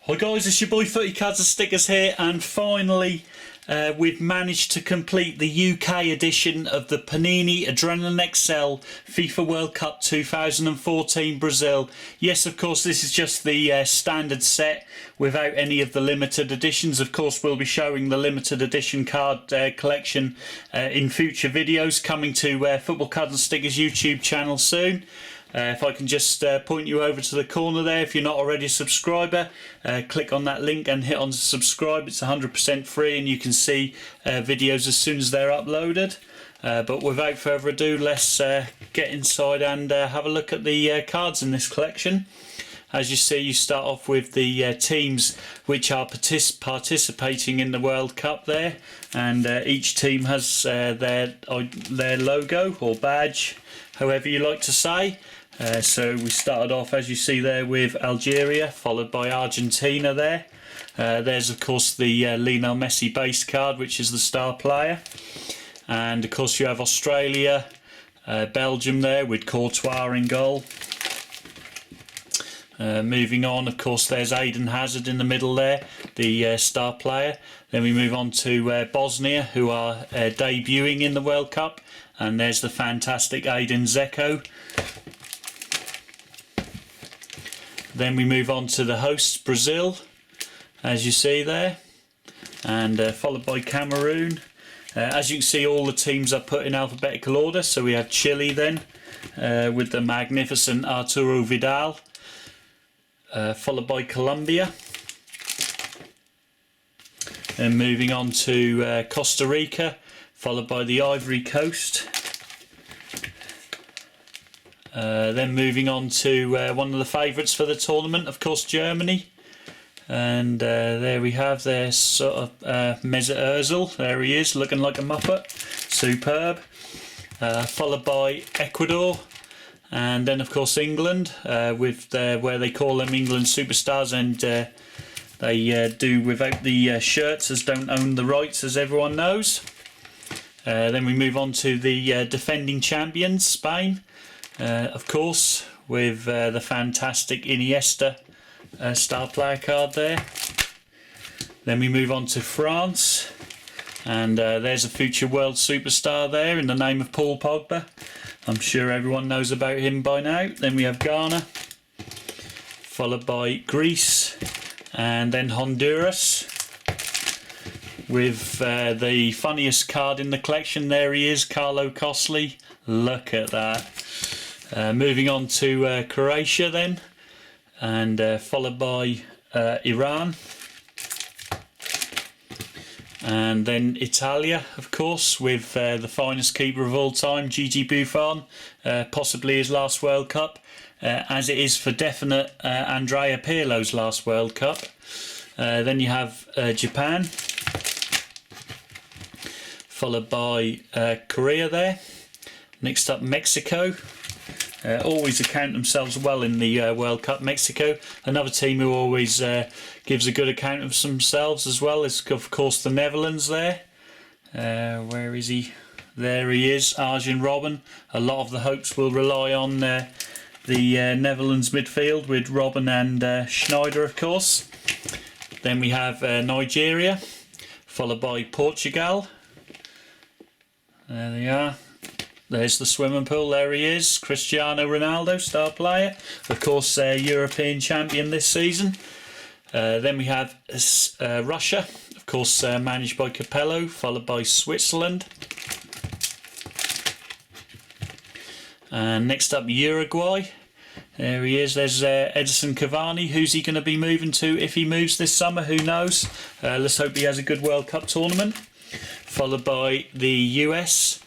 Hi guys, it's your boy Footy Cards and Stickers here, and finally we've managed to complete the UK edition of the Panini ADRENALYN XL FIFA World Cup 2014 Brazil. Yes, of course, this is just the standard set without any of the limited editions. Of course, we'll be showing the limited edition card collection in future videos coming to Football Cards and Stickers YouTube channel soon. If I can just point you over to the corner there, if you're not already a subscriber, click on that link and hit on subscribe. It's 100% free and you can see videos as soon as they're uploaded. But without further ado, let's get inside and have a look at the cards in this collection. As you see, you start off with the teams which are participating in the World Cup there, and each team has their logo or badge, however you like to say. So we started off, as you see there, with Algeria, followed by Argentina there. There's of course the Lionel Messi base card, which is the star player. And of course you have Australia, Belgium there with Courtois in goal. Moving on, of course, there's Eden Hazard in the middle there, the star player. Then we move on to Bosnia, who are debuting in the World Cup. And there's the fantastic Edin Dzeko. Then we move on to the hosts, Brazil, as you see there, and followed by Cameroon. As you can see, all the teams are put in alphabetical order. So we have Chile then, with the magnificent Arturo Vidal, followed by Colombia. And moving on to Costa Rica, followed by the Ivory Coast. Then moving on to one of the favourites for the tournament, of course, Germany. And there we have their sort of Mesut Ozil. There he is, looking like a Muppet. Superb. Followed by Ecuador. And then, of course, England, with where they call them England Superstars. And they do without the shirts, as don't own the rights, as everyone knows. Then we move on to the defending champions, Spain. Of course, with the fantastic Iniesta star player card there. Then we move on to France, and there's a future world superstar there in the name of Paul Pogba. I'm sure everyone knows about him by now. Then we have Ghana, followed by Greece, and then Honduras, with the funniest card in the collection. There he is, Carlo Costley. Look at that. Moving on to Croatia then, and followed by Iran, and then Italia, of course, with the finest keeper of all time, Gigi Buffon, possibly his last World Cup, as it is for definite Andrea Pirlo's last World Cup. Then you have Japan, followed by Korea there. Next up, Mexico. Always account themselves well in the World Cup. Mexico, another team who always gives a good account of themselves as well, is of course the Netherlands there. Where is he? There he is, Arjen Robben. A lot of the hopes will rely on the Netherlands midfield with Robben and Schneider, of course. Then we have Nigeria, followed by Portugal. There they are. There's the swimming pool, there he is, Cristiano Ronaldo, star player, of course European champion this season. Then we have Russia, of course managed by Capello, followed by Switzerland. And next up, Uruguay. There he is, there's Edison Cavani. Who's he going to be moving to if he moves this summer? Who knows? Let's hope he has a good World Cup tournament. Followed by the US.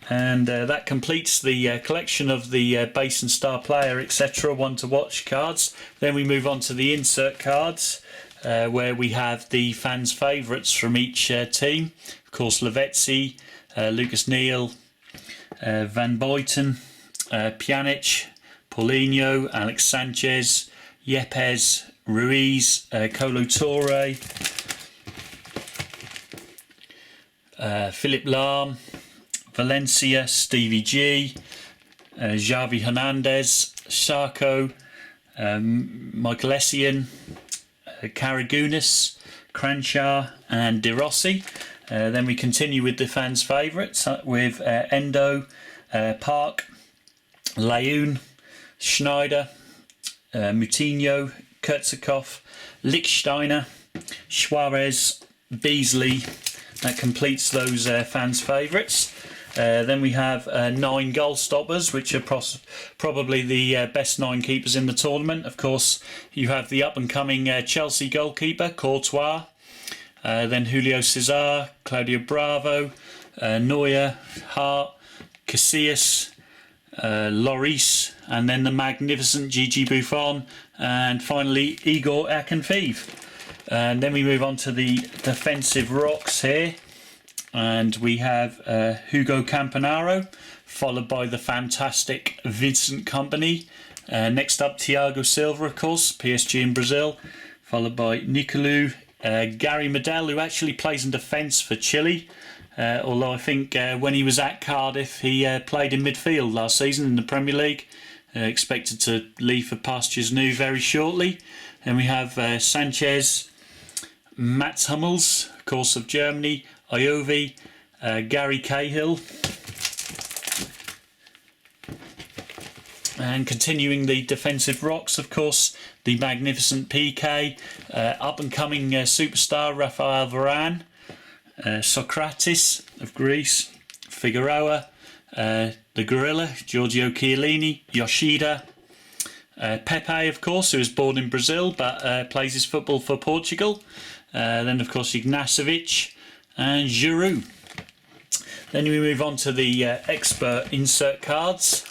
And that completes the collection of the base and star player, etc. one to watch cards. Then we move on to the insert cards, where we have the fans' favourites from each team. Of course, Lavezzi, Lucas Neal, Van Buiten, Pjanic, Paulinho, Alex Sanchez, Yepes, Ruiz, Kolo Touré, Philipp Lahm, Valencia, Stevie G, Xavi Hernandez, Sarko, Michael Essien, Karagounis, Cranshaw and De Rossi. Then we continue with the fans' favourites with Endo, Park, Leun, Schneider, Moutinho, Kurtzikoff, Lichtsteiner, Suarez, Beasley. That completes those fans' favourites. Then we have 9 goal stoppers, which are probably the best 9 keepers in the tournament. Of course, you have the up-and-coming Chelsea goalkeeper, Courtois. Then Julio César, Claudio Bravo, Neuer, Hart, Casillas, Lloris, and then the magnificent Gigi Buffon, and finally Igor Akinfeev. And then we move on to the defensive rocks here, and we have Hugo Campanaro, followed by the fantastic Vincent Kompany. Next up, Thiago Silva, of course, PSG in Brazil, followed by Nicolou, Gary Medel, who actually plays in defence for Chile, although I think when he was at Cardiff he played in midfield last season in the Premier League. Expected to leave for pastures new very shortly. Then we have Sanchez, Mats Hummels, of course, of Germany, Iovi, Gary Cahill. And continuing the defensive rocks, of course, the magnificent PK, up-and-coming superstar Rafael Varane, Socrates of Greece, Figueroa, the Gorilla, Giorgio Chiellini, Yoshida, Pepe, of course, who was born in Brazil but plays his football for Portugal. Then, of course, Ignacevic and Giroud. Then we move on to the expert insert cards.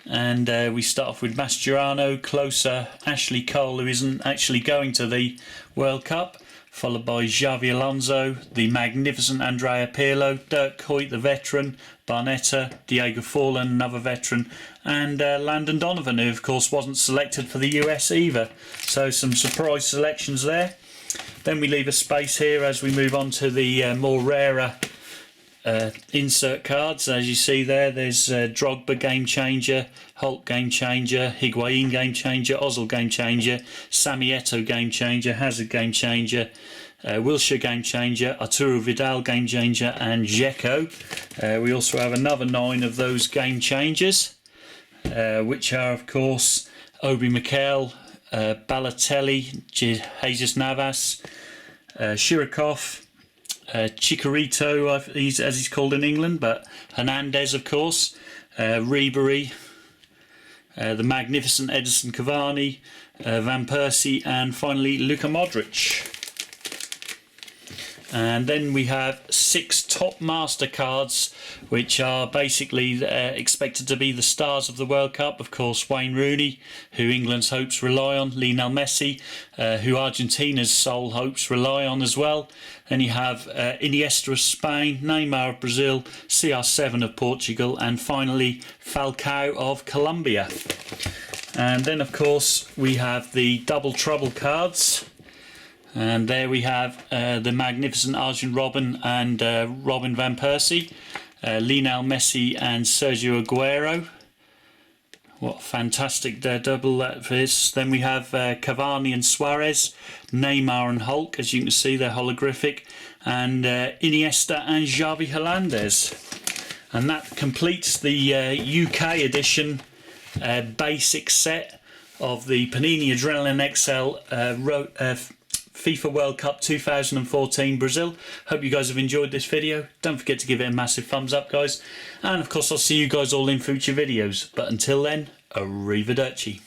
And we start off with Mascherano, Klose, Ashley Cole, who isn't actually going to the World Cup, followed by Xavi Alonso, the magnificent Andrea Pirlo, Dirk Kuyt, the veteran, Barnetta, Diego Forlan, another veteran, and Landon Donovan, who of course wasn't selected for the US either. So some surprise selections there. Then we leave a space here as we move on to the more rarer insert cards. As you see there's Drogba game changer, Hulk game changer, Higuain game changer, Ozil game changer, Sami Eto'o game changer, Hazard game changer, Wilshere game changer, Arturo Vidal game changer, and Dzeko. We also have another 9 of those game changers, which are of course Obi Mikel, Balotelli, Jesus Navas, Shirokov, Chicharito, as he's called in England, but Hernandez, of course, Ribery, the magnificent Edison Cavani, Van Persie, and finally Luka Modric. And then we have 6 top master cards, which are basically expected to be the stars of the World Cup. Of course, Wayne Rooney, who England's hopes rely on, Lionel Messi, who Argentina's sole hopes rely on as well. Then you have Iniesta of Spain, Neymar of Brazil, CR7 of Portugal, and finally Falcao of Colombia. And then, of course, we have the double trouble cards. And there we have the magnificent Arjen Robben and Robin Van Persie, Lionel Messi and Sergio Aguero. What fantastic double that is. Then we have Cavani and Suarez, Neymar and Hulk, as you can see they're holographic, and Iniesta and Xavi Hernandez. And that completes the UK edition basic set of the Panini ADRENALYN XL FIFA World Cup 2014 Brazil. Hope you guys have enjoyed this video. Don't forget to give it a massive thumbs up, guys. And of course, I'll see you guys all in future videos. But until then, arrivederci.